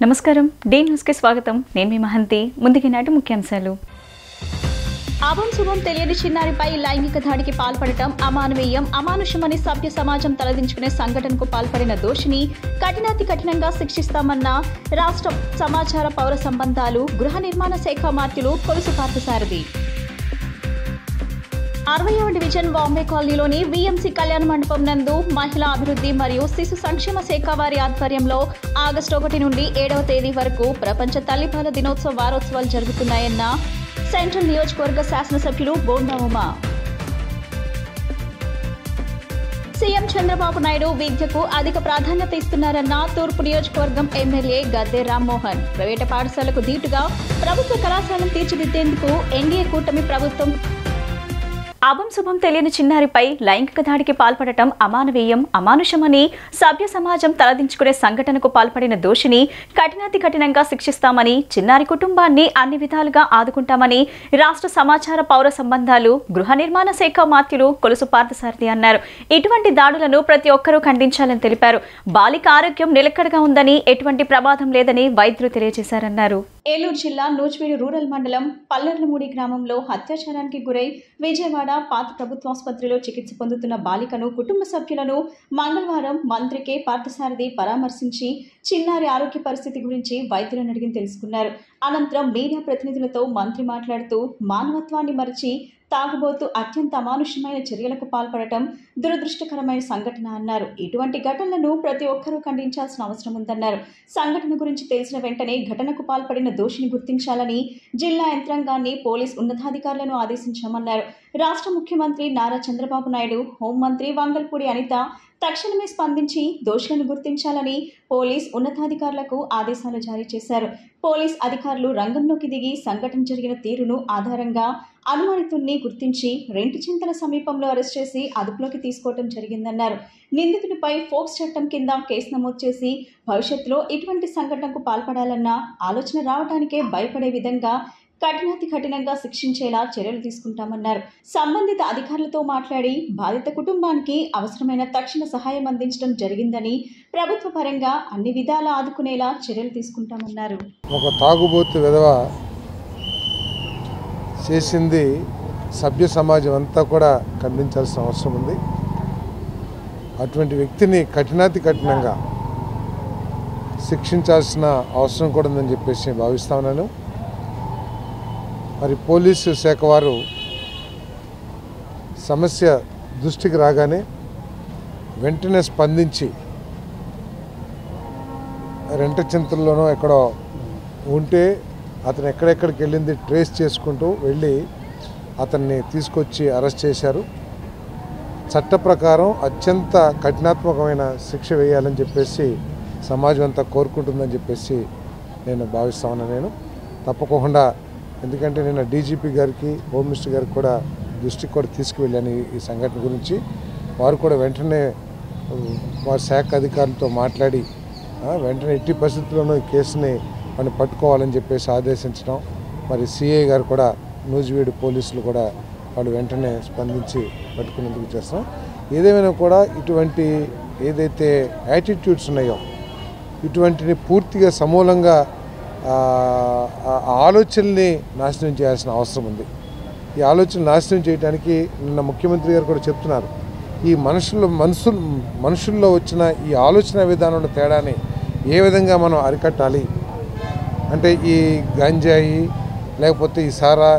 నమస్కారం day news కి స్వాగతం నేను మీ మహంతి ముందుకి నాటి ముఖ్యాంశాలు ఆవం శుభం తెలియని చిన్నారిపై లైంగిక దాడికి పాల్పడటం అమానవీయం అమానుషమని సభ్య సమాజం తలదించుకునే సంఘటనకు పాల్పడిన దోషిని కఠినంగా శిక్షిస్తామన్న రాష్ట్ర సమాచార పౌర సంబంధాలు గృహ నిర్మాణ శాఖ మంత్రులు కొలుసు పార్థసారథి 60వ డివిజన్ బాంబే కాలనీలోని వీఎంసీ కళ్యాణ మండపం నందు మహిళా అభివృద్ధి మరియు శిశు సంక్షేమ శాఖ వారి ఆధ్వర్యంలో ఆగస్టు 1 నుండి 7వ తేదీ వరకు ప్రపంచ తల్లిపాల దినోత్సవ వారోత్సవాలు జరుగుతున్నాయన్న సెంట్రల్ నియోజకవర్గ శాసనసభ్యులు బోండా ఉమా. సీఎం చంద్రబాబు నాయుడు విద్యకు అధిక ప్రాధాన్యత ఇస్తున్నారన్న తూర్పు నియోజకవర్గం ఎమ్మెల్యే గద్దె రామ్మోహన్. ప్రైవేటు పాఠశాలకు ధీటుగా ప్రభుత్వ కళాశాలను తీర్చిదిద్దేందుకు ఎన్డీఏ కూటమి ప్రభుత్వం ఆవం శుభం తెలియని చిన్నారిపై లైంగిక దాడికి పాల్పడటం అమానవీయం అమానుషమని సభ్య సమాజం తలదించుకునే సంఘటనకు పాల్పడిన దోషిని కఠినంగా శిక్షిస్తామని చిన్నారి కుటుంబాన్ని అన్ని విధాలుగా ఆదుకుంటామని రాష్ట్ర సమాచార పౌర సంబంధాలు గృహ నిర్మాణ శాఖ మంత్రులు కొలుసు పార్థసారథి అన్నారు. ఇటువంటి దాడులను ప్రతి ఒక్కరూ ఖండించాలని తెలిపారు. బాలిక ఆరోగ్యం నిలకడగా ఉందని ఎటువంటి ప్రమాదం లేదని వైద్యులు తెలియజేశారన్నారు. ఏలూరు జిల్లా నూజివీడు రూరల్ మండలం పల్లెర్లమూడి గ్రామంలో అత్యాచారానికి గురై విజయవాడ పాత ప్రభుత్వాసుపత్రిలో చికిత్స పొందుతున్న బాలికను కుటుంబ సభ్యులను మంగళవారం మంత్రి కె పార్థసారథి పరామర్శించి చిన్నారి ఆరోగ్య పరిస్థితి గురించి వైద్యులను అడిగి తెలుసుకున్నారు. అనంతరం మీడియా ప్రతినిధులతో మంత్రి మాట్లాడుతూ మానవత్వాన్ని మరిచి తాగుబోతూ అత్యంత అమానుషమైన చర్యలకు పాల్పడటం దురదృష్టకరమైన సంఘటన అన్నారు. ఇటువంటి ఘటనలను ప్రతి ఒక్కరూ ఖండించాల్సిన అవసరం ఉందన్నారు. సంఘటన గురించి తెలిసిన వెంటనే ఘటనకు పాల్పడిన దోషిని గుర్తించాలని జిల్లా యంత్రాంగాన్ని పోలీస్ ఉన్నతాధికారులను ఆదేశించామన్నారు. రాష్ట్ర ముఖ్యమంత్రి నారా చంద్రబాబు నాయుడు, హోంమంత్రి వంగల్పూడి అనిత తక్షణమే స్పందించి దోషులను గుర్తించాలని పోలీస్ ఉన్నతాధికారులకు ఆదేశాలు జారీ చేశారు. పోలీస్ అధికారులు రంగంలోకి దిగి సంఘటన జరిగిన తీరును ఆధారంగా అనుమానితుల్ని గుర్తించి రెంటిచింతల సమీపంలో అరెస్ట్ చేసి అదుపులోకి తీసుకోవడం జరిగిందన్నారు. నిందితుడిపై ఫోక్స్ చట్టం కింద కేసు నమోదు చేసి భవిష్యత్తులో ఇటువంటి సంఘటనకు పాల్పడాలన్న ఆలోచన రావడానికే భయపడే విధంగా కఠినంగా శిక్షించేలా చర్యలు తీసుకుంటామన్నారు. సంబంధిత అధికారులతో మాట్లాడి బాధిత కుటుంబానికి అవసరమైన తక్షణ సహాయం అందించడం జరిగిందని, ప్రభుత్వ పరంగా అన్ని విధాలా ఆదుకునేలా చర్యలు తీసుకుంటామన్నారు. ఒక తాగుబోతు విధవ చేసింది సభ్య సమాజం అంతా కూడా ఖండించాల్సిన అవసరం ఉంది. అటువంటి వ్యక్తిని కఠినంగా శిక్షించాల్సిన అవసరం కూడా ఉందని చెప్పేసి భావిస్తా ఉన్నాను. మరి పోలీసు శాఖ వారు సమస్య దృష్టికి రాగానే వెంటనే స్పందించి రెంటచింతల్లోనో ఎక్కడో ఉంటే అతను ఎక్కడెక్కడికి వెళ్ళింది ట్రేస్ చేసుకుంటూ వెళ్ళి అతన్ని తీసుకొచ్చి అరెస్ట్ చేశారు. చట్ట ప్రకారం అత్యంత కఠినాత్మకమైన శిక్ష వేయాలని చెప్పేసి సమాజం అంతా కోరుకుంటుందని చెప్పేసి నేను భావిస్తా ఉన్నాను. నేను తప్పకుండా, ఎందుకంటే నేను డీజీపీ గారికి, హోమ్ మినిస్టర్ గారికి కూడా దృష్టికి కూడా తీసుకువెళ్ళాను ఈ సంఘటన గురించి. వారు కూడా వెంటనే వారి శాఖ అధికారులతో మాట్లాడి వెంటనే ఎట్టి పరిస్థితుల్లోనూ ఈ కేసుని మనం పట్టుకోవాలని చెప్పేసి ఆదేశించడం, మరి సిఐ గారు కూడా నూజివీడు పోలీసులు కూడా వాళ్ళు వెంటనే స్పందించి పట్టుకునేందుకు చేస్తాం. ఏదేమైనా కూడా ఇటువంటి ఏదైతే యాటిట్యూడ్స్ ఉన్నాయో ఇటువంటిని పూర్తిగా సమూలంగా ఆలోచనల్ని నాశనం చేయాల్సిన అవసరం ఉంది. ఈ ఆలోచన నాశనం చేయడానికి నిన్న ముఖ్యమంత్రి గారు కూడా చెప్తున్నారు. ఈ మనుషుల్లో వచ్చిన ఈ ఆలోచన విధానంలో తేడాని ఏ విధంగా మనం అరికట్టాలి అంటే ఈ గంజాయి, లేకపోతే ఈ సారా,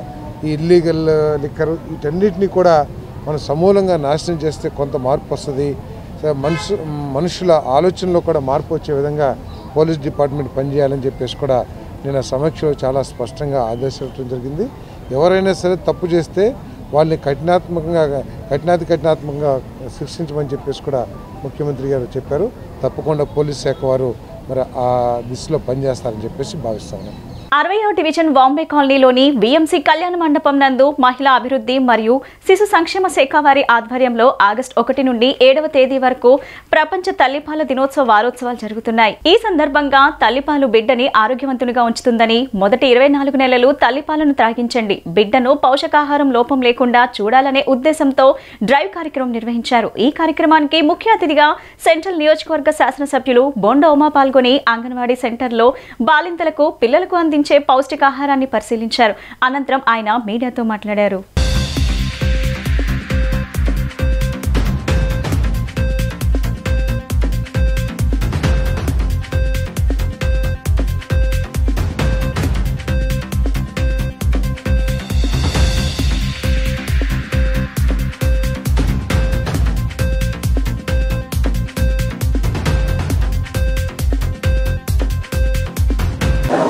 ఈ ఇల్లీగల్ లిక్కర్, వీటన్నిటినీ కూడా మనం సమూలంగా నాశనం చేస్తే కొంత మార్పు వస్తుంది. మనుషుల ఆలోచనలో కూడా మార్పు వచ్చే విధంగా పోలీస్ డిపార్ట్మెంట్ పనిచేయాలని చెప్పేసి కూడా నేను సమీక్షలో చాలా స్పష్టంగా ఆదేశించడం జరిగింది. ఎవరైనా సరే తప్పు చేస్తే వాళ్ళని కఠినాత్మకంగా శిక్షించమని చెప్పేసి కూడా ముఖ్యమంత్రి గారు చెప్పారు. తప్పకుండా పోలీస్ శాఖ వారు మరి ఆ దిశలో పనిచేస్తారని చెప్పేసి భావిస్తాను. 60వ డివిజన్ బాంబే కాలనీలోని విఎంసీ కళ్యాణ మండపం నందు మహిళా అభివృద్ధి మరియు శిశు సంక్షేమ శాఖ వారి ఆధ్వర్యంలో ఆగస్టు 1 నుండి 7వ తేదీ వరకు ప్రపంచ తల్లిపాల దినోత్సవ వారోత్సవాలు జరుగుతున్నాయి. ఈ సందర్భంగా తల్లిపాలు బిడ్డని ఆరోగ్యవంతునిగా ఉంచుతుందని, మొదటి 24 నెలలు తల్లిపాలను త్రాగించండి, బిడ్డను పౌషకాహారం లోపం లేకుండా చూడాలనే ఉద్దేశంతో డ్రైవ్ కార్యక్రమం నిర్వహించారు. ఈ కార్యక్రమానికి ముఖ్య అతిథిగా సెంట్రల్ నియోజకవర్గ శాసనసభ్యులు బొండా ఉమా పాల్గొని అంగన్వాడీ సెంటర్లో బాలింతలకు పిల్లలకు అందించే పౌష్టికాహారాన్ని పరిశీలించారు. అనంతరం ఆయన మీడియాతో మాట్లాడారు.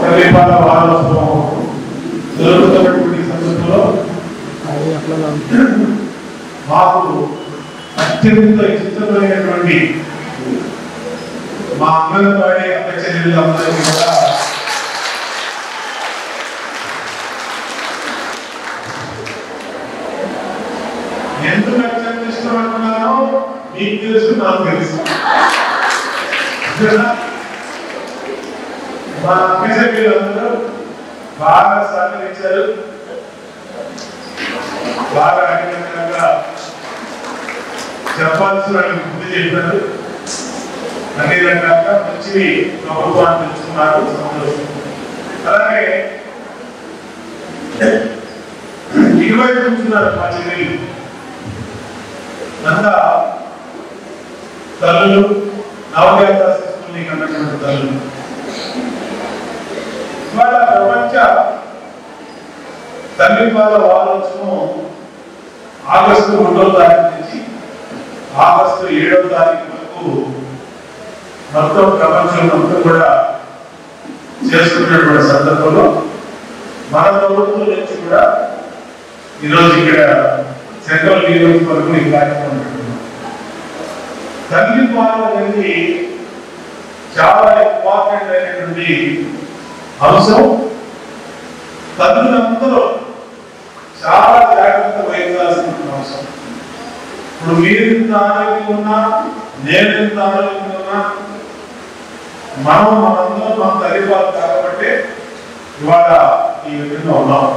తల్లిపాల వారోత్సవం జరుగుతున్నటువంటి సందర్భంలో మాకు అత్యంత ఇష్టమైనటువంటి మా అంగన్వాడీ అక్క చెల్లెళ్ళందరికీ కూడా ఎందుకు అత్యంత ఇష్టం అంటున్నానో మీకు తెలుసు, నాకు తెలుసు. మా అక్కచెల్లెళ్ళందరూ బాగా సహకరించారు, బాగా అధికంగా చెప్పాల్సిన బుద్ధి చెప్పారు. అన్ని రకాలుగా మంచి ప్రభుత్వాన్ని తెచ్చుకున్నారు. అలాగే ఇటువైపు చూస్తున్నారు మా చెల్లెళ్ళు అంతా తల్లులు, నవజాత శిశువుల్ని కన్నటువంటి తల్లులు. ఇవాళ ప్రపంచ తల్లిపాల వారోత్సవం ఆగస్టు 1వ తారీఖు నుంచి ఆగస్టు 7వ తారీఖు వరకు మొత్తం ప్రపంచం మొత్తం కూడా చేసుకున్నటువంటి సందర్భంలో మన ప్రభుత్వం నుంచి కూడా ఈరోజు ఇక్కడ సెంట్రల్ నియోజకవర్గం ఈ కార్యక్రమం పెట్టుకున్నాం. తల్లిపాల అనేది చాలా ఇంపార్టెంట్ అయినటువంటి అంశం. తల్లులందరూ చాలా జాగ్రత్త వహించాల్సిన అవసరం. ఇప్పుడు మీరు ఇంత ఆరోగ్యం ఉన్నా, నేను ఇంత ఆరోగ్యం ఉన్నా, మనందరం మన తల్లిపాలు కాబట్టి ఇవాళ ఈ విధంగా ఉన్నాం.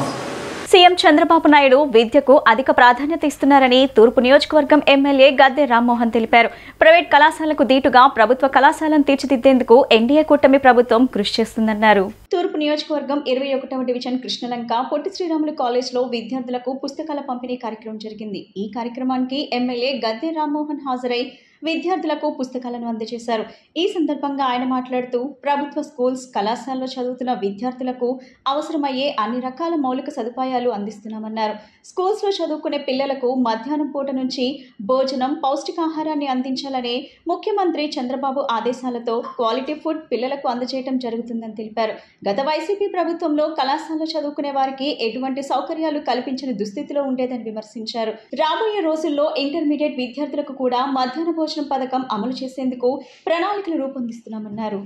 సీఎం చంద్రబాబు నాయుడు విద్యకు అధిక ప్రాధాన్యత ఇస్తున్నారని తూర్పు నియోజకవర్గం ఎమ్మెల్యే గద్దె రామ్మోహన్ తెలిపారు. ప్రైవేట్ కళాశాలకు దీటుగా ప్రభుత్వ కళాశాలను తీర్చిదిద్దేందుకు ఎన్డీఏ కూటమి ప్రభుత్వం కృషి చేస్తుందన్నారు. తూర్పు నియోజకవర్గం 21వ డివిజన్ కృష్ణలంక పొట్టి శ్రీరాములు కాలేజ్లో విద్యార్థులకు పుస్తకాల పంపిణీ కార్యక్రమం జరిగింది. ఈ కార్యక్రమానికి ఎమ్మెల్యే గద్దె రామ్మోహన్ హాజరై విద్యార్థులకు పుస్తకాలను అందజేశారు. ఈ సందర్భంగా ఆయన మాట్లాడుతూ ప్రభుత్వ స్కూల్స్, కళాశాలలో చదువుతున్న విద్యార్థులకు అవసరమయ్యే అన్ని రకాల మౌలిక సదుపాయాలు అందిస్తున్నామన్నారు. స్కూల్స్లో చదువుకునే పిల్లలకు మధ్యాహ్నం పూట నుంచి భోజనం, పౌష్టికాహారాన్ని అందించాలనే ముఖ్యమంత్రి చంద్రబాబు ఆదేశాలతో క్వాలిటీ ఫుడ్ పిల్లలకు అందజేయడం జరుగుతుందని తెలిపారు. గత వైసీపీ ప్రభుత్వంలో కళాశాలలో చదువుకునే వారికి ఎటువంటి సౌకర్యాలు కల్పించని దుస్థితిలో ఉండేదని విమర్శించారు. రాబోయే రోజుల్లో ఇంటర్మీడియట్ విద్యార్థులకు కూడా మధ్యాహ్న భోజనం పథకం అమలు చేసేందుకు ప్రణాళికలు రూపొందిస్తున్నామన్నారు.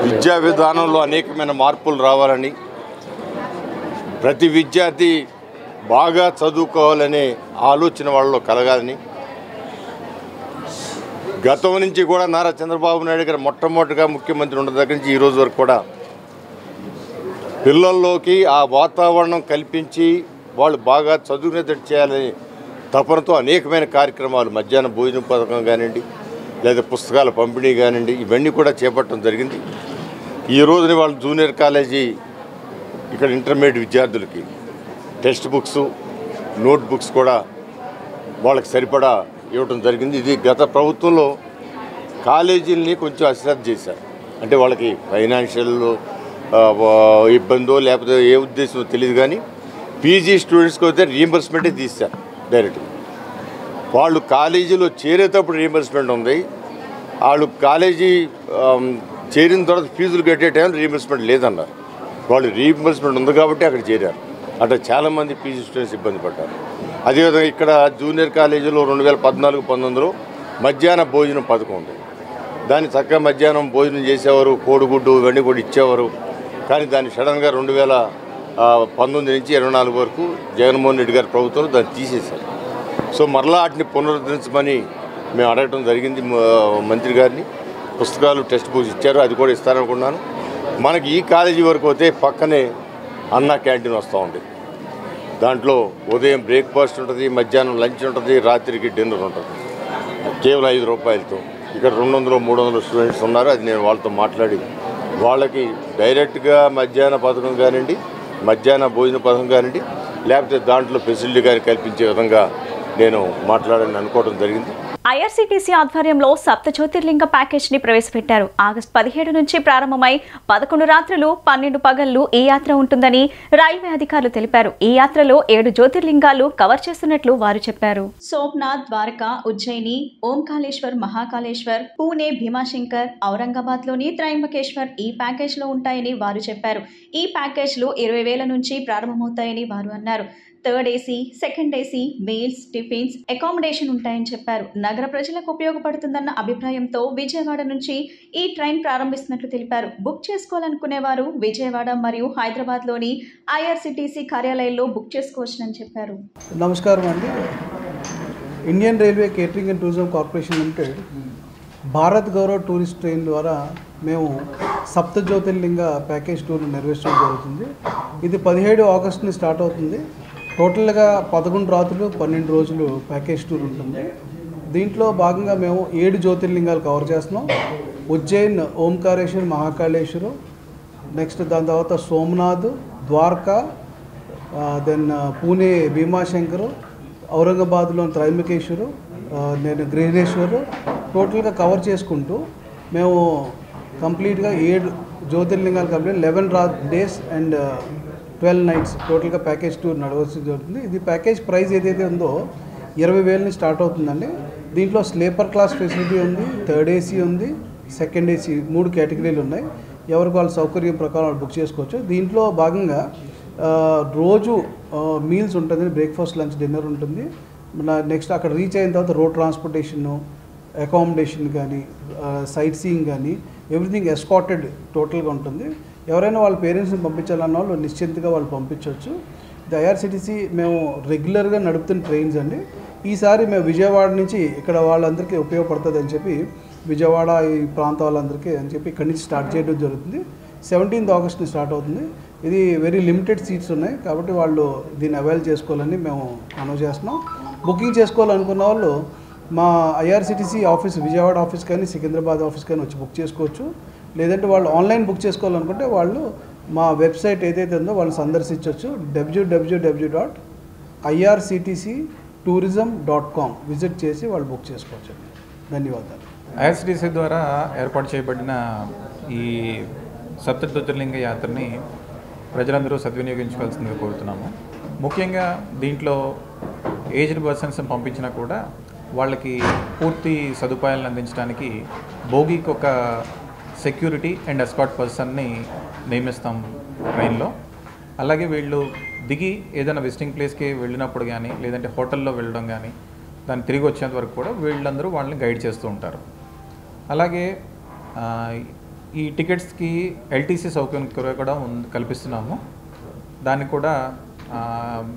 విద్యా విధానంలో అనేకమైన మార్పులు రావాలని, ప్రతి విద్యార్థి బాగా చదువుకోవాలనే ఆలోచన వాళ్ళలో కలగాలని, గతం నుంచి కూడా నారా చంద్రబాబు నాయుడు గారు మొట్టమొదటిగా ముఖ్యమంత్రి ఉన్న దగ్గర నుంచి ఈరోజు వరకు కూడా పిల్లల్లోకి ఆ వాతావరణం కల్పించి వాళ్ళు బాగా చదువుకునేటట్టు చేయాలని తపనతో అనేకమైన కార్యక్రమాలు, మధ్యాహ్న భోజనం పథకం కానివ్వండి, లేదా పుస్తకాల పంపిణీ కానివ్వండి, ఇవన్నీ కూడా చేపట్టడం జరిగింది. ఈ రోజున వాళ్ళు జూనియర్ కాలేజీ ఇక్కడ ఇంటర్మీడియట్ విద్యార్థులకి టెక్స్ట్ బుక్స్, నోట్ బుక్స్ కూడా వాళ్ళకి సరిపడా ఇవ్వడం జరిగింది. ఇది గత ప్రభుత్వంలో కాలేజీలని కొంచెం అశ్రద్ధ చేశారు. అంటే వాళ్ళకి ఫైనాన్షియల్ ఇబ్బందో లేకపోతే ఏ ఉద్దేశమో తెలియదు, కానీ పీజీ స్టూడెంట్స్కి అయితే రీఎంబర్స్మెంటే తీశారు డైరెక్ట్గా. వాళ్ళు కాలేజీలో చేరేటప్పుడు రీయింబర్స్మెంట్ ఉంది, వాళ్ళు కాలేజీ చేరిన తర్వాత ఫీజులు కట్టే టైం రీయింబర్స్మెంట్ లేదన్నారు. వాళ్ళు రీయింబర్స్మెంట్ ఉంది కాబట్టి అక్కడ చేరారు. అంటే చాలామంది పీజీ స్టూడెంట్స్ ఇబ్బంది పడ్డారు. అదేవిధంగా ఇక్కడ జూనియర్ కాలేజీలో 2014-19లో మధ్యాహ్న భోజనం పథకం ఉంది. దాన్ని చక్కగా మధ్యాహ్నం భోజనం చేసేవారు, కోడిగుడ్డు ఇవన్నీ కూడా ఇచ్చేవారు. కానీ దాన్ని సడన్గా 2019 నుంచి 24 వరకు జగన్మోహన్ రెడ్డి గారి ప్రభుత్వం దాన్ని తీసేశారు. సో మరలా వాటిని పునరుద్ధరించమని మేము అడగటం జరిగింది మంత్రి గారిని. పుస్తకాలు, టెక్స్ట్ బుక్స్ ఇచ్చారు, అది కూడా ఇస్తారనుకున్నాను. మనకి ఈ కాలేజీ వరకు అయితే పక్కనే అన్న క్యాంటీన్ వస్తూ ఉంది. దాంట్లో ఉదయం బ్రేక్ఫాస్ట్ ఉంటుంది, మధ్యాహ్నం లంచ్ ఉంటుంది, రాత్రికి డిన్నర్ ఉంటుంది, కేవలం 5 రూపాయలతో. ఇక్కడ 200-300 స్టూడెంట్స్ ఉన్నారు. అది నేను వాళ్ళతో మాట్లాడి వాళ్ళకి డైరెక్ట్గా మధ్యాహ్న పథకం కానివ్వండి, మధ్యాహ్న భోజన పథకం కానివ్వండి, లేకపోతే దాంట్లో ఫెసిలిటీ కానీ కల్పించే విధంగా నేను మాట్లాడాలని అనుకోవడం జరిగింది. ఐఆర్సీటీసీ ఆధ్వర్యంలో సప్త జ్యోతిర్లింగ ప్యాకేజ్ ని ప్రవేశపెట్టారు. ఆగస్టు 17 నుంచి ప్రారంభమై 11 రాత్రులు 12 పగళ్లు ఈ యాత్ర ఉంటుందని రైల్వే అధికారులు తెలిపారు. ఈ యాత్రలో 7 జ్యోతిర్లింగాలు కవర్ చేస్తున్నట్లు వారు చెప్పారు. సోమనాథ్, ద్వారకా, ఉజ్జయిని, ఓంకాళేశ్వర్, మహాకాళేశ్వర్, పూణే, భీమాశంకర్, ఔరంగాబాద్ లోని త్రయంబకేశ్వర్ ఈ ప్యాకేజ్ లో ఉంటాయని వారు చెప్పారు. ఈ ప్యాకేజ్లు 20,000 నుంచి ప్రారంభమవుతాయని వారు అన్నారు. 3rd AC, 2nd AC, meals, tiffins, accommodation ఉంటాయని చెప్పారు. నగర ప్రజలకు ఉపయోగపడుతుందన్న అభిప్రాయంతో విజయవాడ నుంచి ఈ ట్రైన్ ప్రారంభిస్తున్నట్లు తెలిపారు. బుక్ చేసుకోవాలనుకునేవారు విజయవాడ మరియు హైదరాబాద్లోని ఐఆర్సీటీసీ కార్యాలయాల్లో బుక్ చేసుకోవచ్చునని చెప్పారు. నమస్కారం అండి. Indian railway catering and tourism corporation limited Bharat Gaurav tourist train ద్వారా మేము సప్త జ్యోతిర్లింగ ప్యాకేజ్ టూర్ నిర్వహించడం జరుగుతుంది. ఇది 17 ఆగస్టుని స్టార్ట్ అవుతుంది. టోటల్గా 11 రాత్రులు 12 రోజులు ప్యాకేజ్ టూర్ ఉంటుంది. దీంట్లో భాగంగా మేము 7 జ్యోతిర్లింగాలు కవర్ చేస్తున్నాం. ఉజ్జయిన్, ఓంకారేశ్వర్, మహాకాళేశ్వరు, నెక్స్ట్ దాని తర్వాత సోమనాథ్, ద్వారకా, దెన్ పూణే భీమాశంకరు, ఔరంగాబాద్లో త్రయంబకేశ్వరు, నేను గృహేశ్వరు టోటల్గా కవర్ చేసుకుంటూ మేము కంప్లీట్గా 7 జ్యోతిర్లింగాలు కంప్లీట్ 11 డేస్ అండ్ 12 నైట్స్ టోటల్గా ప్యాకేజ్ టూర్ నడవలసి జరుగుతుంది. ఇది ప్యాకేజ్ ప్రైస్ ఏదైతే ఉందో 20,000 స్టార్ట్ అవుతుందండి. దీంట్లో స్లీపర్ క్లాస్ ఫెసిలిటీ ఉంది, 3rd AC ఉంది, 2nd AC 3 కేటగిరీలు ఉన్నాయి. ఎవరికి వాళ్ళ సౌకర్యం ప్రకారం వాళ్ళు బుక్ చేసుకోవచ్చు. దీంట్లో భాగంగా రోజు మీల్స్ ఉంటుంది, బ్రేక్ఫాస్ట్, లంచ్, డిన్నర్ ఉంటుంది. నెక్స్ట్ అక్కడ రీచ్ అయిన తర్వాత రోడ్ ట్రాన్స్పోర్టేషను, అకామిడేషన్ కానీ, సైట్ సీయింగ్ కానీ ఎవ్రీథింగ్ ఎస్కార్టెడ్ టోటల్గా ఉంటుంది. ఎవరైనా వాళ్ళ పేరెంట్స్ని పంపించాలన్న వాళ్ళు నిశ్చింతగా వాళ్ళు పంపించవచ్చు. ఇది ఐఆర్సీటీసీ మేము రెగ్యులర్గా నడుపుతున్న ట్రైన్స్ అండి. ఈసారి మేము విజయవాడ నుంచి ఇక్కడ వాళ్ళందరికీ ఉపయోగపడుతుంది అని చెప్పి విజయవాడ ఈ ప్రాంత వాళ్ళందరికీ అని చెప్పి ఇక్కడి నుంచి స్టార్ట్ చేయడం జరుగుతుంది. 17th ఆగస్ట్ని స్టార్ట్ అవుతుంది. ఇది వెరీ లిమిటెడ్ సీట్స్ ఉన్నాయి కాబట్టి వాళ్ళు దీన్ని అవైల్ చేసుకోవాలని మేము అనౌన్స్ చేస్తున్నాం. బుకింగ్ చేసుకోవాలనుకున్న వాళ్ళు మా ఐఆర్సీటీసీ ఆఫీస్ విజయవాడ ఆఫీస్ కానీ సికింద్రాబాద్ ఆఫీస్ కానీ వచ్చి బుక్ చేసుకోవచ్చు. లేదంటే వాళ్ళు ఆన్లైన్ బుక్ చేసుకోవాలనుకుంటే వాళ్ళు మా వెబ్సైట్ ఏదైతే ఉందో వాళ్ళు సందర్శించవచ్చు. www.irctctourism.com విజిట్ చేసి వాళ్ళు బుక్ చేసుకోవచ్చు. ధన్యవాదాలు. ఐఆర్సీటీసీ ద్వారా ఏర్పాటు చేయబడిన ఈ సప్త జ్యోతిర్లింగ యాత్రని ప్రజలందరూ సద్వినియోగించుకోవాల్సిందిగా కోరుతున్నాము. ముఖ్యంగా దీంట్లో ఏజ్డ్ పర్సన్స్ పంపించినా కూడా వాళ్ళకి పూర్తి సదుపాయాలను అందించడానికి భోగికి ఒక సెక్యూరిటీ అండ్ ఎస్కార్ట్ పర్సన్ని నియమిస్తాం ట్రైన్లో. అలాగే వీళ్ళు దిగి ఏదైనా విజిటింగ్ ప్లేస్కి వెళ్ళినప్పుడు కానీ లేదంటే హోటల్లో వెళ్ళడం కానీ దాన్ని తిరిగి వచ్చేంత వరకు కూడా వీళ్ళందరూ వాళ్ళని గైడ్ చేస్తూ ఉంటారు. అలాగే ఈ టికెట్స్కి ఎల్టీసీ సౌకర్యం కూడా కల్పిస్తున్నాము. దాన్ని కూడా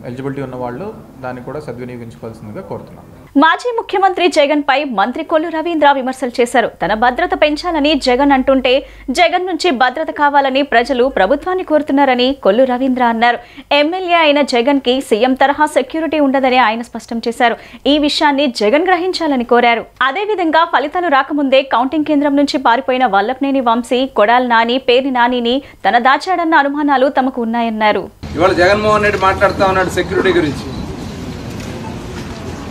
ఎలిజిబిలిటీ ఉన్న వాళ్ళు దాన్ని కూడా సద్వినియోగించుకోవాల్సిందిగా కోరుతున్నాం. మాజీ ముఖ్యమంత్రి జగన్ పై మంత్రి కొల్లు రవీంద్ర విమర్శలు చేశారు. తన భద్రత పెంచాలని జగన్ అంటుంటే జగన్ నుంచి భద్రత కావాలని ప్రజలు ప్రభుత్వాన్ని కోరుతున్నారని కొల్లు రవీంద్ర అన్నారు. ఎమ్మెల్యే అయిన జగన్ కి సీఎం తరహా సెక్యూరిటీ ఉండదని ఆయన స్పష్టం చేశారు. ఈ విషయాన్ని జగన్ గ్రహించాలని కోరారు. అదేవిధంగా ఫలితాలు రాకముందే కౌంటింగ్ కేంద్రం నుంచి పారిపోయిన వల్లభనేని వంశీ, కొడాలి నాని, పేర్ని నానిని తన దాచాడన్న అనుమానాలు తమకు ఉన్నాయన్నారు. ఇవాళ జగన్మోహన్ రెడ్డి మాట్లాడుతూ ఉన్నాడు సెక్యూరిటీ గురించి.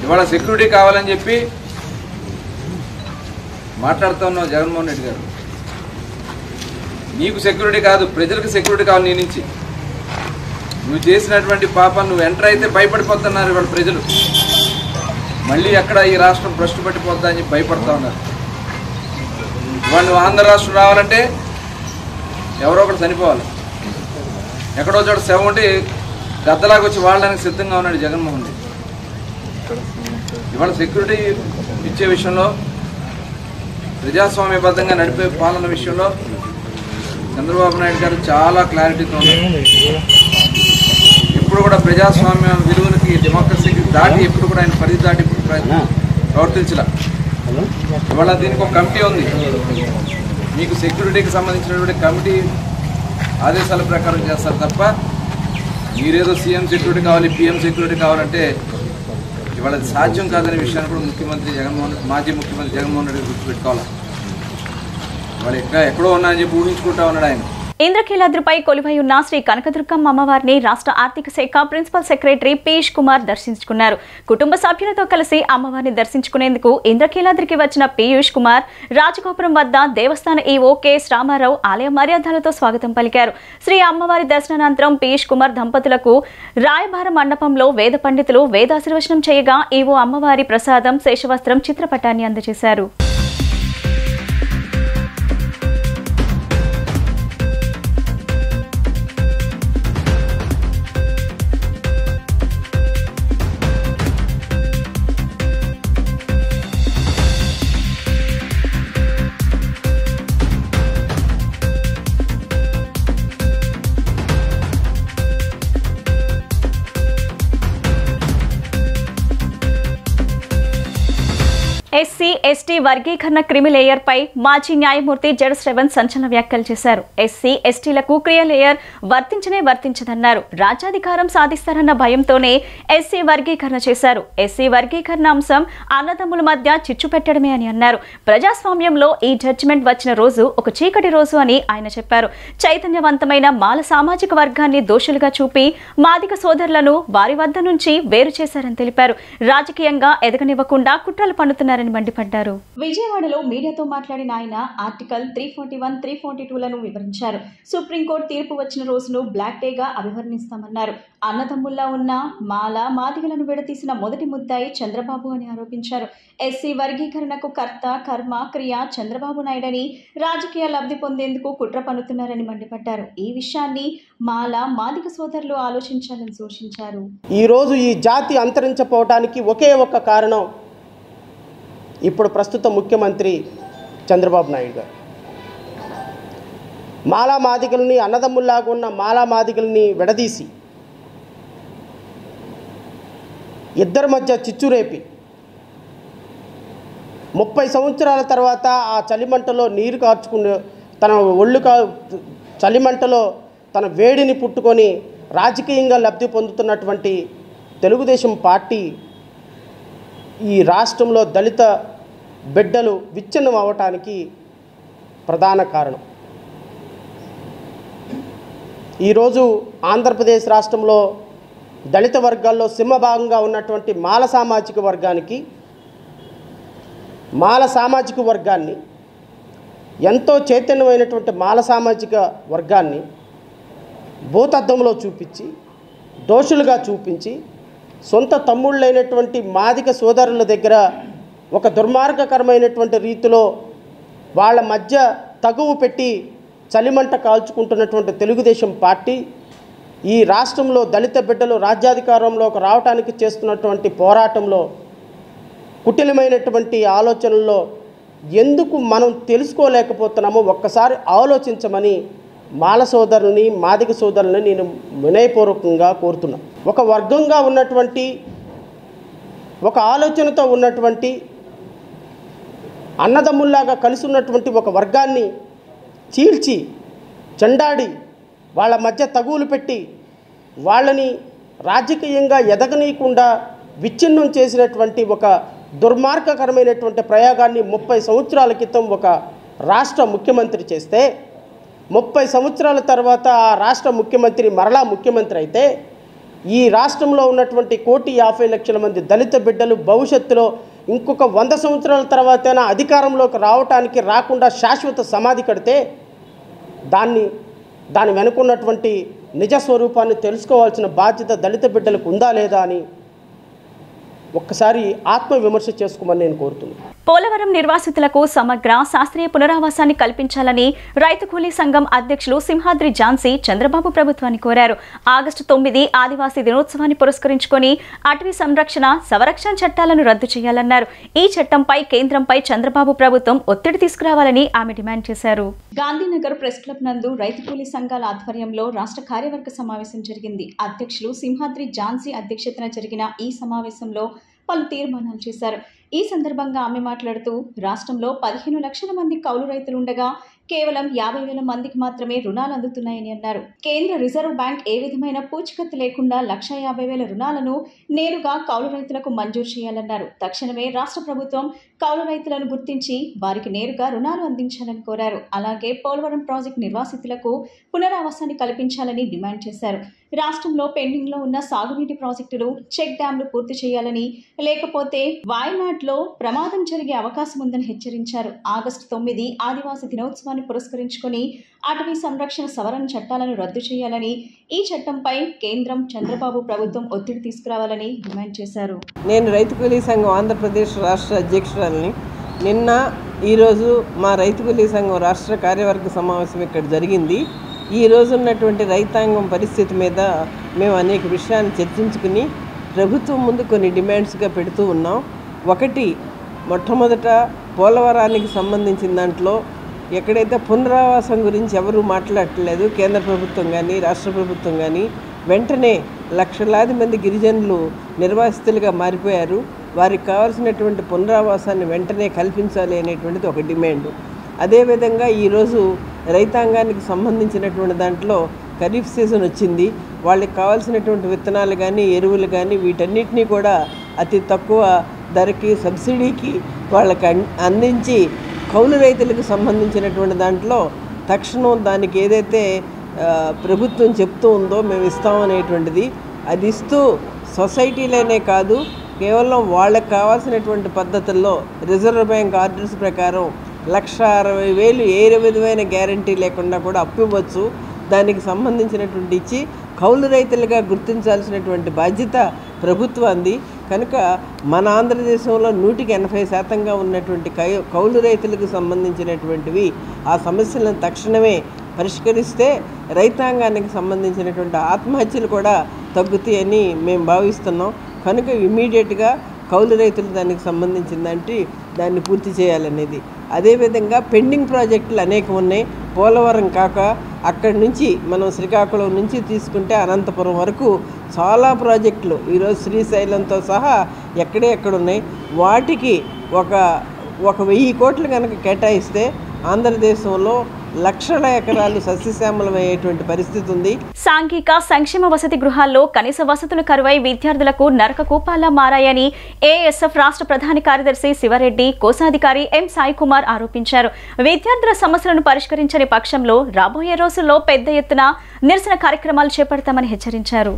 ఇవాళ సెక్యూరిటీ కావాలని చెప్పి మాట్లాడుతూ ఉన్నావు జగన్మోహన్ రెడ్డి గారు. నీకు సెక్యూరిటీ కాదు, ప్రజలకు సెక్యూరిటీ కావాలి. నీ నుంచి నువ్వు చేసినటువంటి పాపం నువ్వు ఎంటర్ అయితే భయపడిపోతున్నారు ఇవాళ ప్రజలు. మళ్ళీ ఎక్కడ ఈ రాష్ట్రం భ్రష్టు పట్టిపోద్దా అని చెప్పి భయపడతా ఉన్నారు. వాళ్ళు ఆంధ్ర రాష్ట్రం రావాలంటే ఎవరో ఒకటి చనిపోవాలి, ఎక్కడో చోట శవం ఉంటే గద్దలాగా వచ్చి వాడడానికి సిద్ధంగా ఉన్నాడు జగన్మోహన్ రెడ్డి. ఇవాళ సెక్యూరిటీ ఇచ్చే విషయంలో, ప్రజాస్వామ్యబద్ధంగా నడిపే పాలన విషయంలో చంద్రబాబు నాయుడు గారు చాలా క్లారిటీతో ఉన్నారు. ఎప్పుడు కూడా ప్రజాస్వామ్య విలువలకి, డెమోక్రసీకి దాటి ఎప్పుడు కూడా ఆయన పరిధి దాటి ఇప్పుడు ప్రవర్తించలే. ఇవాళ దీనికి ఒక కమిటీ ఉంది, మీకు సెక్యూరిటీకి సంబంధించినటువంటి కమిటీ ఆదేశాల ప్రకారం చేస్తారు తప్ప మీరేదో సీఎం సెక్యూరిటీ కావాలి, పిఎం సెక్యూరిటీ కావాలంటే ఇవాళ అది సాధ్యం కాదనే విషయాన్ని కూడా మాజీ ముఖ్యమంత్రి జగన్మోహన్ రెడ్డి గుర్తుపెట్టుకోవాలి. వాళ్ళు ఎక్కడో ఉన్నా అని చెప్పి ఊహించుకుంటా ఉన్నాడు ఆయన. ఇంద్రకీలాద్రిపై కొలువై ఉన్న శ్రీ కనకదుర్గమ్మ అమ్మవారిని రాష్ట్ర ఆర్థిక శాఖ ప్రిన్సిపల్ సెక్రటరీ పీయూష్ కుమార్ దర్శించుకున్నారు. కుటుంబ సభ్యులతో కలిసి అమ్మవారిని దర్శించుకునేందుకు ఇంద్రకీలాద్రికి వచ్చిన పీయూష్ కుమార్ రాజగోపురం వద్ద దేవస్థాన ఈవో కెఎస్ రామారావు ఆలయ మర్యాదలతో స్వాగతం పలికారు. శ్రీ అమ్మవారి దర్శనానంతరం పీయూష్ కుమార్ దంపతులకు రాయబార మండపంలో వేద పండితులు వేదాశీర్వచనం చేయగా ఈవో అమ్మవారి ప్రసాదం శేషవస్త్రం చిత్రపటాన్ని అందజేశారు. ఎస్సీ ఎస్టీ వర్గీకరణ క్రిమిలేయర్ పై మాజీ న్యాయమూర్తి జడ శ్రవణ్ సంచలన వ్యాఖ్యలు చేశారు. ఎస్సీ ఎస్టీలకు క్రిమిలేయర్ వర్తించదన్నారు. రాజ్యాధికారం సాధిస్తారన్న భయంతోనే ఎస్సీ వర్గీకరణ చేశారు. ఎస్సీ వర్గీకరణ అంశం అన్నదమ్ముల మధ్య చిచ్చు పెట్టడమే అని అన్నారు. ప్రజాస్వామ్యంలో ఈ జడ్జిమెంట్ వచ్చిన రోజు ఒక చీకటి రోజు అని ఆయన చెప్పారు. చైతన్యవంతమైన మాల సామాజిక వర్గాన్ని దోషులుగా చూపి మాదిక సోదరులను వారి వద్ద నుంచి వేరు చేశారని తెలిపారు. రాజకీయంగా ఎదగనివ్వకుండా కుట్రలు పన్నుతున్నారని మండిపడ్డారు. విజయవాడలో మీడియాతో మాట్లాడిన ఆయన ఆర్టికల్ 341, 342లను వివరించారు. సుప్రీంకోర్టు తీర్పు వచ్చిన రోజును బ్లాక్ డేగా అభివర్ణిస్తామన్నారు. అన్నదమ్ముల్లా ఉన్న మాల మాదిగలను విడతీసిన మొదటి ముద్దాయి చంద్రబాబు అని ఆరోపించారు. ఎస్సీ వర్గీకరణకు కర్త కర్మ క్రియ చంద్రబాబు నాయుడని, రాజకీయ లబ్ధి పొందేందుకు కుట్ర పన్నుతున్నారని మండిపడ్డారు. ఈ విషయాన్ని మాల మాదిగ సోదరులు ఆలోచించాలని సూచించారు. ఈరోజు ఈ జాతి అంతరించిపోవడానికి ఒకే ఒక్క కారణం ఇప్పుడు ప్రస్తుత ముఖ్యమంత్రి చంద్రబాబు నాయుడు గారు. మాలా మాదిగల్ని, అన్నదమ్ముల్లాగా ఉన్న మాలా మాదిగల్ని విడదీసి ఇద్దరి మధ్య చిచ్చురేపి 30 సంవత్సరాల తర్వాత ఆ చలిమంటలో నీరు కార్చుకుని తన చలిమంటలో తన వేడిని పుట్టుకొని రాజకీయంగా లబ్ధి పొందుతున్నటువంటి తెలుగుదేశం పార్టీ ఈ రాష్ట్రంలో దళిత బిడ్డలు విచ్ఛిన్నం అవ్వటానికి ప్రధాన కారణం. ఈరోజు ఆంధ్రప్రదేశ్ రాష్ట్రంలో దళిత వర్గాల్లో సింహభాగంగా ఉన్నటువంటి మాల సామాజిక వర్గాన్ని, ఎంతో చైతన్యమైనటువంటి మాల సామాజిక వర్గాన్ని భూతద్దంలో చూపించి, దోషులుగా చూపించి, సొంత తమ్ముళ్ళైనటువంటి మాదిక సోదరుల దగ్గర ఒక దుర్మార్గకరమైనటువంటి రీతిలో వాళ్ళ మధ్య తగువు పెట్టి చలిమంట కాల్చుకుంటున్నటువంటి తెలుగుదేశం పార్టీ ఈ రాష్ట్రంలో దళిత బిడ్డలు రాజ్యాధికారంలోకి రావడానికి చేస్తున్నటువంటి పోరాటంలో, కుటిలమైనటువంటి ఆలోచనల్లో ఎందుకు మనం తెలుసుకోలేకపోతున్నామో ఒక్కసారి ఆలోచించమని మాల సోదరుని, మాదిక సోదరుని నేను వినయపూర్వకంగా కోరుతున్నా. ఒక వర్గంగా ఉన్నటువంటి, ఒక ఆలోచనతో ఉన్నటువంటి, అన్నదమ్ముల్లాగా కలిసి ఉన్నటువంటి ఒక వర్గాన్ని చీల్చి చెండాడి వాళ్ళ మధ్య తగువులు పెట్టి వాళ్ళని రాజకీయంగా ఎదగనీయకుండా విచ్ఛిన్నం చేసినటువంటి ఒక దుర్మార్గకరమైనటువంటి ప్రయోగాన్ని 30 సంవత్సరాల క్రితం ఒక రాష్ట్ర ముఖ్యమంత్రి చేస్తే, 30 సంవత్సరాల తర్వాత ఆ రాష్ట్ర ముఖ్యమంత్రి మరలా ముఖ్యమంత్రి అయితే ఈ రాష్ట్రంలో ఉన్నటువంటి 1,50,00,000 మంది దళిత బిడ్డలు భవిష్యత్తులో ఇంకొక 100 సంవత్సరాల తర్వాతైనా అధికారంలోకి రాకుండా శాశ్వత సమాధి కడితే దాని వెనుకున్నటువంటి నిజ స్వరూపాన్ని తెలుసుకోవాల్సిన బాధ్యత దళిత బిడ్డలకు ఉందా లేదా అని ఒక్కసారి ఆత్మవిమర్శ చేసుకోమని నేను కోరుతున్నాను. పోలవరం నిర్వాసితులకు సమగ్ర శాస్త్రీయ పునరావాసాన్ని కల్పించాలని రైతు కూలీ సంఘం అధ్యక్షులు సింహాద్రి ఝాన్సీ చంద్రబాబు ప్రభుత్వాన్ని కోరారు. ఆగస్టు 9 ఆదివాసీ దినోత్సవాన్ని పురస్కరించుకొని అటవీ సంరక్షణ సంరక్షణ చట్టాలను రద్దు చేయాలన్నారు. ఈ చట్టంపై కేంద్రంపై చంద్రబాబు ప్రభుత్వం ఒత్తిడి తీసుకురావాలని ఆమె డిమాండ్ చేశారు. గాంధీనగర్ ప్రెస్ క్లబ్ నందు రైతు కూలీ సంఘాల ఆధ్వర్యంలో రాష్ట్ర కార్యవర్గ సమావేశం జరిగింది. అధ్యక్షులు సింహాద్రి ఝాన్సీ అధ్యక్షతన జరిగిన ఈ సమావేశంలో పలు తీర్మానాలు చేశారు. ఈ సందర్భంగా ఆమె మాట్లాడుతూ రాష్ట్రంలో 15 లక్షల మంది కౌలు రైతులు ఉండగా కేవలం 50,000 మందికి మాత్రమే రుణాలు అందుతున్నాయని అన్నారు. కేంద్ర రిజర్వ్ బ్యాంక్ ఏ విధమైన పూచికత్తు లేకుండా 1,50,000 రుణాలను నేరుగా కౌలు రైతులకు మంజూరు చేయాలన్నారు. తక్షణమే రాష్ట్ర ప్రభుత్వం కౌలు రైతులను గుర్తించి వారికి నేరుగా రుణాలు అందించాలని కోరారు. అలాగే పోలవరం ప్రాజెక్టు నిర్వాసితులకు పునరావాసాన్ని కల్పించాలని డిమాండ్ చేశారు. రాష్ట్రంలో పెండింగ్ లో ఉన్న సాగునీటి ప్రాజెక్టులు, చెక్ డ్యాంలు పూర్తి చేయాలని, లేకపోతే వాయనాడ్లో ప్రమాదం జరిగే అవకాశం ఉందని హెచ్చరించారు. ఆగస్టు 9 ఆదివాసీ దినోత్సవాన్ని పురస్కరించుకొని అటవీ సంరక్షణ సవరణ చట్టాలను రద్దు చేయాలని, ఈ చట్టంపై కేంద్రం చంద్రబాబు ప్రభుత్వం ఒత్తిడి తీసుకురావాలని డిమాండ్ చేశారు. నేను రైతు కూలీ సంఘం ఆంధ్రప్రదేశ్ రాష్ట్ర అధ్యక్షురాలని. నిన్న ఈరోజు మా రైతు కూలీ సంఘం రాష్ట్ర కార్యవర్గ సమావేశం ఇక్కడ జరిగింది. ఈ రోజు ఉన్నటువంటి రైతాంగం పరిస్థితి మీద మేము అనేక విషయాన్ని చర్చించుకుని ప్రభుత్వం ముందు కొన్ని డిమాండ్స్గా పెడుతూ ఉన్నాం. ఒకటి, మొట్టమొదట పోలవరానికి సంబంధించిన దాంట్లో ఎక్కడైతే పునరావాసం గురించి ఎవరూ మాట్లాడట్లేదు, కేంద్ర ప్రభుత్వం కానీ రాష్ట్ర ప్రభుత్వం కానీ, వెంటనే లక్షలాది మంది గిరిజనులు నిర్వాసితులుగా మారిపోయారు. వారికి కావాల్సినటువంటి పునరావాసాన్ని వెంటనే కల్పించాలి అనేటువంటిది ఒక డిమాండ్. అదేవిధంగా ఈరోజు రైతాంగానికి సంబంధించినటువంటి దాంట్లో ఖరీఫ్ సీజన్ వచ్చింది. వాళ్ళకి కావాల్సినటువంటి విత్తనాలు కానీ ఎరువులు కానీ వీటన్నిటినీ కూడా అతి తక్కువ ధరకి సబ్సిడీకి వాళ్ళకి అందించి కౌలు రైతులకు సంబంధించినటువంటి దాంట్లో తక్షణం దానికి ఏదైతే ప్రభుత్వం చెప్తూ ఉందో మేము ఇస్తామనేటువంటిది అది ఇస్తూ సొసైటీలోనే కాదు, కేవలం వాళ్ళకి కావాల్సినటువంటి పద్ధతుల్లో రిజర్వ్ బ్యాంక్ ఆర్డర్స్ ప్రకారం 1,60,000 ఏ విధమైన గ్యారంటీ లేకుండా కూడా అప్పు ఇవ్వచ్చు. దానికి సంబంధించినటువంటి ఇచ్చి కౌలు రైతులుగా గుర్తించాల్సినటువంటి బాధ్యత ప్రభుత్వాన్ని. కనుక మన ఆంధ్రదేశంలో 180% ఉన్నటువంటి కౌలు రైతులకు సంబంధించినటువంటివి ఆ సమస్యలను తక్షణమే పరిష్కరిస్తే రైతాంగానికి సంబంధించినటువంటి ఆత్మహత్యలు కూడా తగ్గుతాయని మేము భావిస్తున్నాం. కనుక ఇమీడియట్గా కౌలు రైతులు దానికి సంబంధించిందంటే దాన్ని పూర్తి చేయాలనేది. అదేవిధంగా పెండింగ్ ప్రాజెక్టులు అనేక ఉన్నాయి. పోలవరం కాక అక్కడి నుంచి మనం శ్రీకాకుళం నుంచి తీసుకుంటే అనంతపురం వరకు చాలా ప్రాజెక్టులు ఈరోజు శ్రీశైలంతో సహా ఎక్కడ ఉన్నాయి. వాటికి ఒక 1,000 కోట్లు కనుక కేటాయిస్తే ఆంధ్రదేశంలో లక్షల ఎకరాలు సస్యశ్యామలమయ్యేటువంటి పరిస్థితి ఉంది. సాంఘిక సంక్షేమ వసతి గృహాల్లో కనీస వసతులు కరువై విద్యార్థులకు నరక కూపాల్లా మారాయని ఏఎస్ఎఫ్ రాష్ట్ర ప్రధాన కార్యదర్శి శివరెడ్డి, కోశాధికారి ఎం సాయి కుమార్ ఆరోపించారు. విద్యార్థుల సమస్యలను పరిష్కరించని పక్షంలో రాబోయే రోజుల్లో పెద్ద ఎత్తున నిరసన కార్యక్రమాలు చేపడతామని హెచ్చరించారు.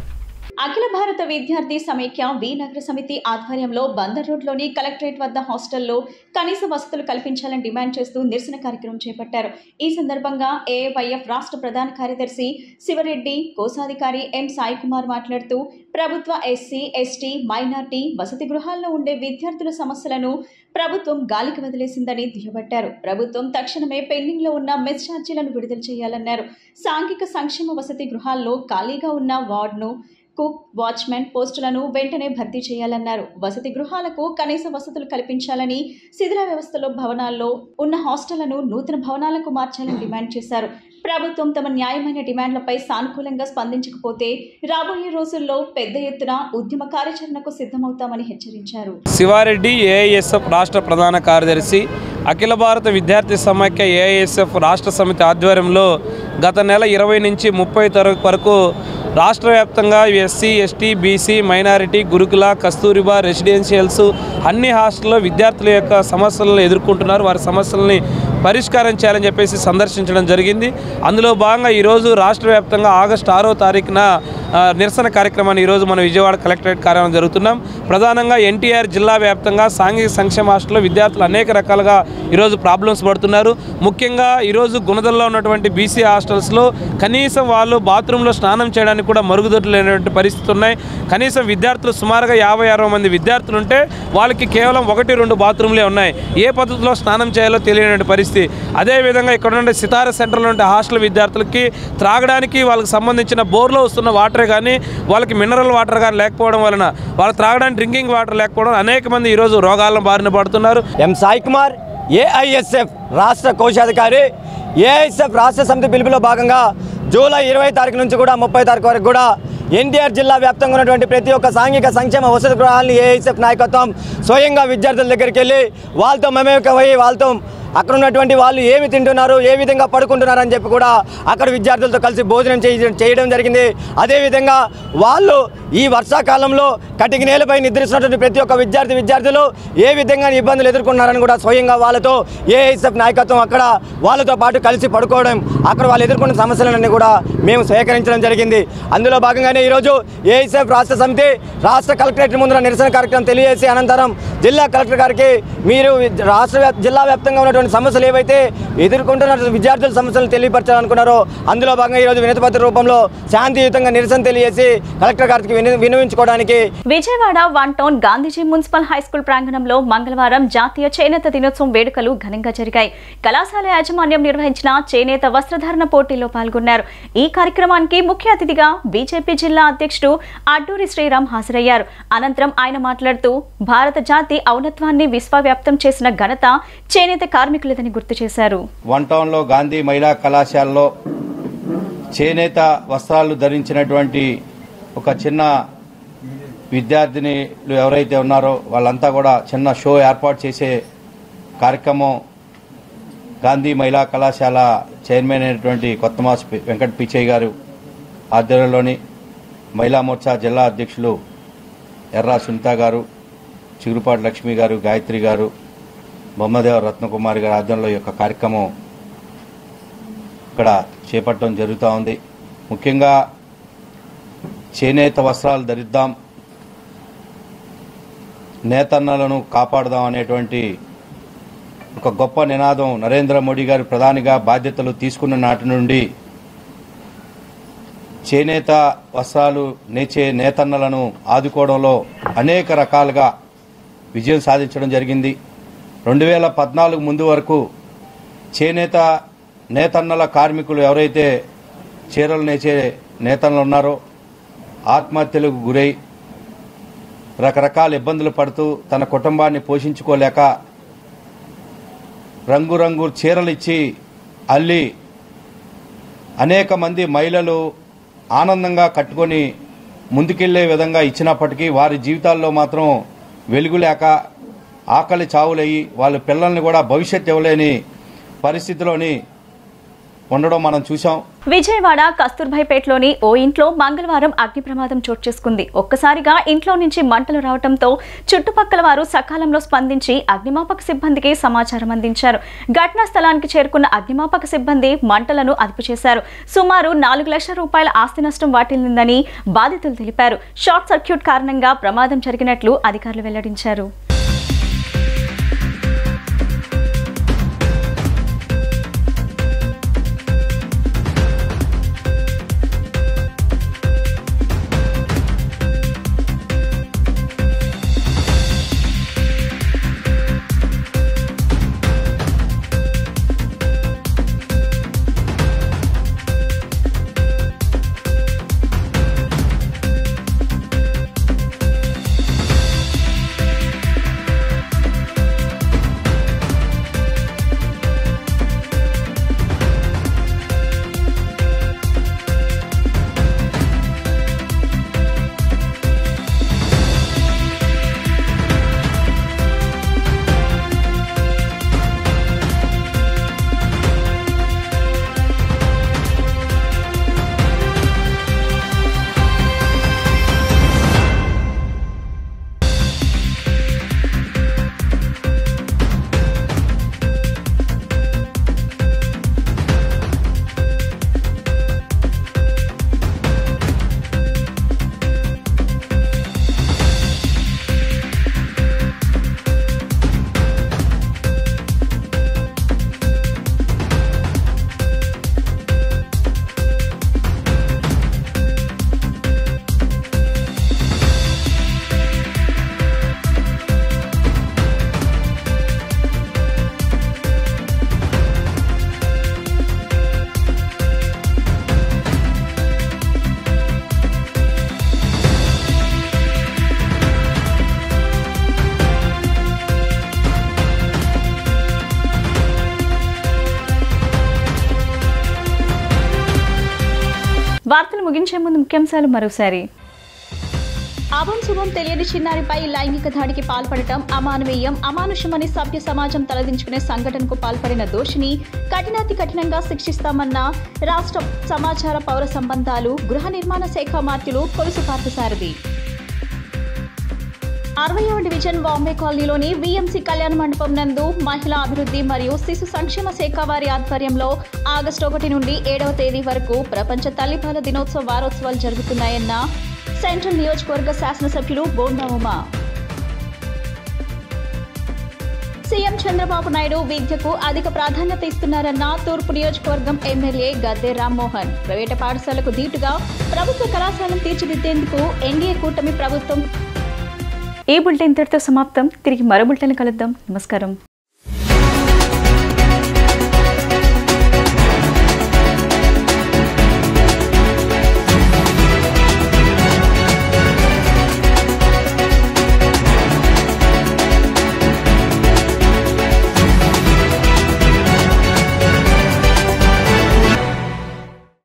అఖిల భారత విద్యార్థి సమైక్య వి నగర సమితి ఆధ్వర్యంలో బందర్ రోడ్లోని కలెక్టరేట్ వద్ద హాస్టల్లో కనీస వసతులు కల్పించాలని డిమాండ్ చేస్తూ నిరసన కార్యక్రమం చేపట్టారు. ఈ సందర్భంగా ఏఐవైఎఫ్ రాష్ట్ర ప్రధాన కార్యదర్శి శివరెడ్డి, కోశాధికారి ఎం సాయి కుమార్ మాట్లాడుతూ ప్రభుత్వ ఎస్సీ, ఎస్టీ, మైనార్టీ వసతి గృహాల్లో ఉండే విద్యార్థుల సమస్యలను ప్రభుత్వం గాలికి వదిలేసిందని దుయ్యబట్టారు. ప్రభుత్వం తక్షణమే పెండింగ్ లో ఉన్న మెస్ ఛార్జీలను విడుదల చేయాలన్నారు. సాంఘిక సంక్షేమ వసతి గృహాల్లో ఖాళీగా ఉన్న వార్డును, కుక్, వాచ్మెన్ పోస్టులను వెంటనే భర్తీ చేయాలన్నారు. వసతి గృహాలకు కనీస వసతులు కల్పించాలని, శిథిల వ్యవస్థలో భవనాల్లో ఉన్న హాస్టళ్లను నూతన భవనాలకు మార్చాలని డిమాండ్ చేశారు. ప్రభుత్వం తమ న్యాయమైన డిమాండ్లపై సానుకూలంగా స్పందించకపోతే రాబోయే రోజుల్లో పెద్ద ఎత్తున ఉద్యమ కార్యాచరణకు సిద్ధమవుతామని హెచ్చరించారు. శివారెడ్డి, ఏఐఎస్ఎఫ్ రాష్ట్ర ప్రధాన కార్యదర్శి, అఖిల భారత విద్యార్థి సమైక్య ఏఐఎస్ఎఫ్ రాష్ట్ర సమితి ఆధ్వర్యంలో గత నెల 20 నుంచి 30 తారీఖు వరకు రాష్ట్ర వ్యాప్తంగా ఎస్సీ, ఎస్టీ, బీసీ, మైనారిటీ, గురుకుల, కస్తూరిబా, రెసిడెన్షియల్స్ అన్ని హాస్టల్లో విద్యార్థుల యొక్క సమస్యలను ఎదుర్కొంటున్నారు. వారి సమస్యలని పరిష్కారం చేయాలని చెప్పేసి సందర్శించడం జరిగింది. అందులో భాగంగా ఈరోజు రాష్ట్ర వ్యాప్తంగా ఆగస్టు 6వ తారీఖున నిరసన కార్యక్రమాన్ని ఈరోజు మన విజయవాడ కలెక్టరేట్ కార్యాలయం జరుగుతున్నాం. ప్రధానంగా ఎన్టీఆర్ జిల్లా వ్యాప్తంగా సాంఘిక సంక్షేమ హాస్టల్లో విద్యార్థులు అనేక రకాలుగా ఈరోజు ప్రాబ్లమ్స్ పడుతున్నారు. ముఖ్యంగా ఈరోజు గుణదల్లో ఉన్నటువంటి బీసీ హాస్టల్స్లో కనీసం వాళ్ళు బాత్రూంలో స్నానం చేయడానికి కూడా మరుగుదొడ్లు లేనటువంటి పరిస్థితులు ఉన్నాయి. కనీసం విద్యార్థులు సుమారుగా 50-60 మంది విద్యార్థులు ఉంటే వాళ్ళకి కేవలం 1-2 బాత్రూమ్లే ఉన్నాయి. ఏ పద్ధతిలో స్నానం చేయాలో తెలియనటువంటి పరిస్థితి. అదేవిధంగా ఇక్కడ నుండి సితార సెంటర్లో ఉండే హాస్టల్ విద్యార్థులకి త్రాగడానికి వాళ్ళకి సంబంధించిన బోర్లో వస్తున్న వాటరే కానీ వాళ్ళకి మినరల్ వాటర్ కానీ లేకపోవడం వలన వాళ్ళు త్రాగడానికి డ్రింకింగ్ వాటర్ లేకపోవడం అనేక మంది ఈరోజు రోగాలను బారిన పడుతున్నారు. ఎం సాయి కుమార్, ఏఐఎస్ఎఫ్ రాష్ట్ర కోశాధికారి. ఏఐఎస్ఎఫ్ రాష్ట్ర సమితి పిలుపులో భాగంగా జూలై 20 తారీఖు నుంచి కూడా 30 తారీఖు వరకు కూడా ఎన్టీఆర్ జిల్లా వ్యాప్తంగా ఉన్నటువంటి ప్రతి ఒక్క సాంఘిక సంక్షేమ వసతి గృహాలని ఏఐఎస్ఎఫ్ నాయకత్వం స్వయంగా విద్యార్థుల దగ్గరికి వెళ్ళి వాళ్ళతో మమేకమై వాళ్ళతో అక్కడ ఉన్నటువంటి వాళ్ళు ఏమి తింటున్నారు, ఏ విధంగా పడుకుంటున్నారు అని చెప్పి కూడా అక్కడ విద్యార్థులతో కలిసి భోజనం చేయడం జరిగింది. అదేవిధంగా వాళ్ళు ఈ వర్షాకాలంలో కటిక నేలపై నిద్రిస్తున్నటువంటి ప్రతి ఒక్క విద్యార్థులు ఏ విధంగా ఇబ్బందులు ఎదుర్కొన్నారని కూడా స్వయంగా వాళ్ళతో ఏఐఎస్ఎఫ్ నాయకత్వం అక్కడ వాళ్ళతో పాటు కలిసి పడుకోవడం, అక్కడ వాళ్ళు ఎదుర్కొన్న సమస్యలన్నీ కూడా మేము సేకరించడం జరిగింది. అందులో భాగంగానే ఈరోజు ఏఐఎస్ఎఫ్ రాష్ట్ర సమితి రాష్ట్ర కలెక్టరేట్ ముందర నిరసన కార్యక్రమం తెలియజేసి అనంతరం జిల్లా కలెక్టర్ గారికి మీరు జిల్లా వ్యాప్తంగా ఉన్నటువంటి సమస్యలు ఏవైతే ఎదుర్కొంటున్న విద్యార్థుల సమస్యలను తెలియపరచాలనుకున్నారో అందులో భాగంగా ఈరోజు వినతిపత్ర రూపంలో శాంతియుతంగా నిరసన తెలియజేసి కలెక్టర్ గారికి విన్నవించుకోవడానికి Vijayawada 1 town Gandhiji municipal high school ప్రాంగణంలో మంగళవారం జాతీయ చేనేత దినోత్సవం వేడుకలు ఘనంగా జరిగాయి. కళాశాల యాజమాన్యం నిర్వహించిన చేనేత వస్త్రధారణ పోటీల్లో పాల్గొన్నారు. ఈ కార్యక్రమానికి ముఖ్య అతిథిగా బీజేపీ జిల్లా అధ్యక్షుడు అడ్డూరి శ్రీరామ్ హాజరయ్యారు. అనంతరం ఆయన మాట్లాడుతూ భారత జాతి ఔన్నత్వాన్ని విశ్వవ్యాప్తం చేసిన ఘనత చేనేత కార్మికులదని గుర్తు చేశారు. 1 టౌన్లో గాంధీ మహిళా కళాశాలలో చేనేత వస్త్రాలు ధరించినటువంటి ఒక చిన్న విద్యార్థినిలు ఎవరైతే ఉన్నారో వాళ్ళంతా కూడా చిన్న షో ఏర్పాటు చేసే కార్యక్రమం గాంధీ మహిళా కళాశాల చైర్మన్ అయినటువంటి కొత్తమాస్ వెంకట పిచ్చయ్య గారు ఆధ్వర్యంలోని మహిళా మోర్చా జిల్లా అధ్యక్షులు ఎర్రా సునీత గారు, చిగురుపాటి లక్ష్మి గారు, గాయత్రి గారు, బొమ్మదేవ రత్నకుమారి గారి ఆధ్వర్యంలో యొక్క కార్యక్రమం ఇక్కడ చేపట్టడం జరుగుతూ ఉంది. ముఖ్యంగా చేనేత వస్త్రాలు ధరిద్దాం, నేతన్నలను కాపాడుదాం అనేటువంటి ఒక గొప్ప నినాదం నరేంద్ర మోడీ గారు ప్రధానిగా బాధ్యతలు తీసుకున్న నాటి నుండి చేనేత వస్త్రాలు నేచే నేతన్నలను ఆదుకోవడంలో అనేక రకాలుగా విజయం సాధించడం జరిగింది. 2014 ముందు వరకు చేనేత నేతన్నల కార్మికులు ఎవరైతే చీరలు నేచే నేతన్నలు ఉన్నారో ఆత్మహత్యలకు గురై రకరకాల ఇబ్బందులు పడుతూ తన కుటుంబాన్ని పోషించుకోలేక రంగురంగు చీరలు ఇచ్చి అల్లి అనేక మంది మహిళలు ఆనందంగా కట్టుకొని ముందుకెళ్లే విధంగా ఇచ్చినప్పటికీ వారి జీవితాల్లో మాత్రం వెలుగు లేక ఆకలి చావులయ్యి వాళ్ళ పిల్లల్ని కూడా భవిష్యత్తు ఇవ్వలేని పరిస్థితిలోని ఉండడం మనం చూసాం. విజయవాడ కస్తూర్భాయ్పేటలోని ఓ ఇంట్లో మంగళవారం అగ్ని ప్రమాదం చోటు చేసుకుంది. ఒక్కసారిగా ఇంట్లో నుంచి మంటలు రావడంతో చుట్టుపక్కల వారు సకాలంలో స్పందించి అగ్నిమాపక సిబ్బందికి సమాచారం అందించారు. ఘటనా స్థలానికి చేరుకున్న అగ్నిమాపక సిబ్బంది మంటలను అదుపు చేశారు. సుమారు 4 లక్షల రూపాయల ఆస్తి నష్టం వాటిల్లిందని బాధితులు తెలిపారు. షార్ట్ సర్క్యూట్ కారణంగా ప్రమాదం జరిగినట్లు అధికారులు వెల్లడించారు. వార్తలు ముగించే ముందు ముఖ్యాంశాలు మరోసారి. అభం శుభం తెలియని చిన్నారిపై లైంగిక దాడికి పాల్పడటం అమానవీయం, అమానుషమని సభ్య సమాజం తలదించుకునే సంఘటనకు పాల్పడిన దోషిని కఠినాతి కఠినంగా శిక్షిస్తామన్న రాష్ట్ర సమాచార పౌర సంబంధాలు గృహ నిర్మాణ శాఖ మంత్రులు కొలుసు పార్థసారథి. 60వ డివిజన్ బాంబే కాలనీలోని వీఎంసీ కళ్యాణ మండపం నందు మహిళా అభివృద్ధి మరియు శిశు సంక్షేమ శాఖ వారి ఆధ్వర్యంలో ఆగస్టు 1 నుండి 7వ తేదీ వరకు ప్రపంచ తల్లిపాల దినోత్సవ వారోత్సవాలు జరుగుతున్నాయన్న సెంట్రల్ నియోజకవర్గ శాసనసభ్యులు బోండా ఉమా. సీఎం చంద్రబాబు నాయుడు విద్యకు అధిక ప్రాధాన్యత ఇస్తున్నారన్న తూర్పు నియోజకవర్గం ఎమ్మెల్యే గద్దె రామ్మోహన్. ప్రైవేటు పాఠశాలకు ధీటుగా ప్రభుత్వ కళాశాలను తీర్చిదిద్దేందుకు ఎన్డీఏ కూటమి ప్రభుత్వం. ఈ బులెటిన్ ఇంతటితో సమాప్తం. తిరిగి మరో బులెటిన్ కలుద్దాం. నమస్కారం.